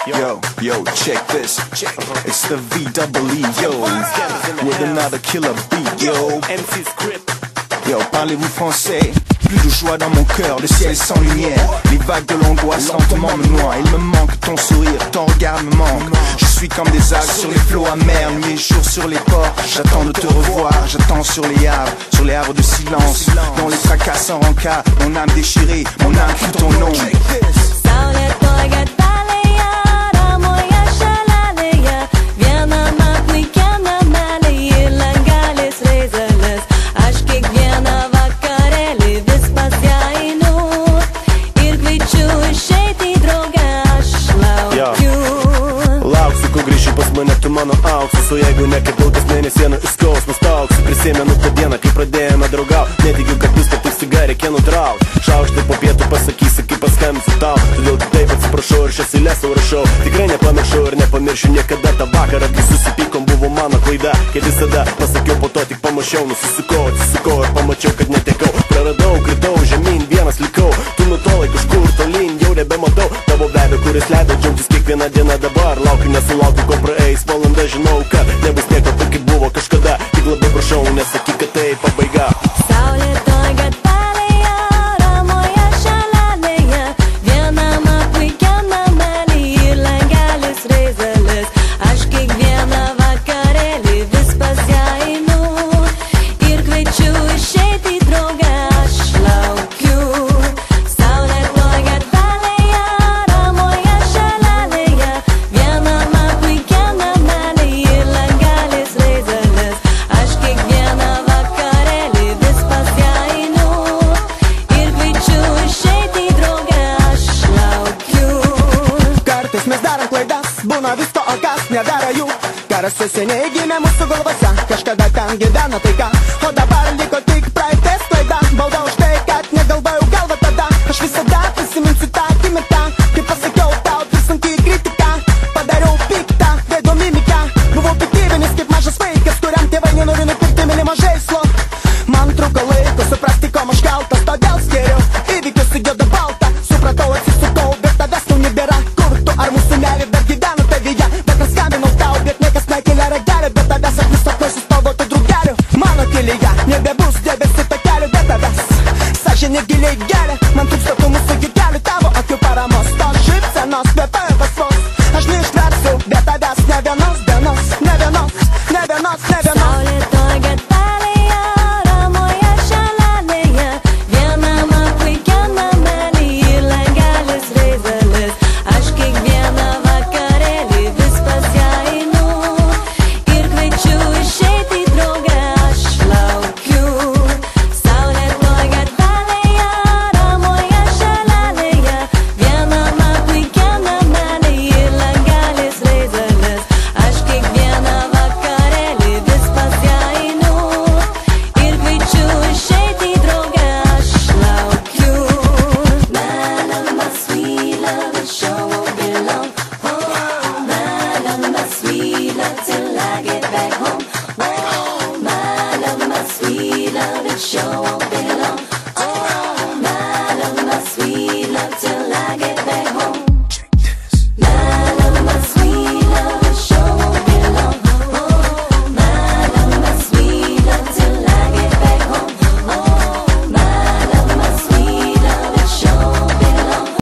Yo, check this. It's the VEE, yo, with another killer beat, yo. Yo, parlez-vous français? Plus de joie dans mon cœur, le ciel sans lumière. Les vagues de l'angoisse lentement me noient. Il me manque ton sourire, ton regard me manque. Je suis comme des algues sur les flots amers, mes jours sur les ports. J'attends de te revoir, j'attends sur les arbres de silence. Dans les tracas sans rencard, mon âme déchirée, mon âme crie ton nom. Lauksiu, kol grįši pas mane, tu mano auksas. O jeigu ne, kaip daug mėnesienų iš skausmas tauksiu. Prisimenu tą dieną, kai pradėjome draugau. Netikiu, kad viską tik staiga reikia nutrauk. Šaukštai po pietų pasakysi, kaip paskambinsiu tau. Todėl kitaip atsiprašau ir šias eiles sau rašau. Tikrai nepamiršau ir nepamiršiu niekada tą vakarą, kai susipykom, buvo mano klaida. Kaip visada pasakiau, po to tik pamačiau. Nusisukau, atsisukau ir pamačiau, kad netekau. Praradau, kritau, žemyn, vienas likau. Tu nutolai kažkur tolyn, jau nebematau tavo veidą, kuris leido džiaugtis kiekvieną dieną dabar. Laukiu, nesulaukiu, kol praeis valanda, žinau, kad nebus nieko taip, kaip buvo kažkada. Tik labai prašau, nesakyk, kad tai pabaiga. Saulė toj gatvelėje, ramoje šalenėje, viename puikiame namelyje ir langelis reizelis. Aš kiekvieną vakarėlį vis pas ją einu ir kviečiu išeiti draugę, aš laukiu. Saulė toj gatvelėje, ramoje šalenėje, viename puikiame namelyje ir langelis reizelis. Aš kiekvieną vakarėlį vis pas ją einu ir kviečiu išeiti draugę, aš laukiu. Kartais mes darom klaidas, būna visko, o kas nedaro jų. Karas seniai gimė mūsų galvose, kažkada ten gyveno taika, o dabar liko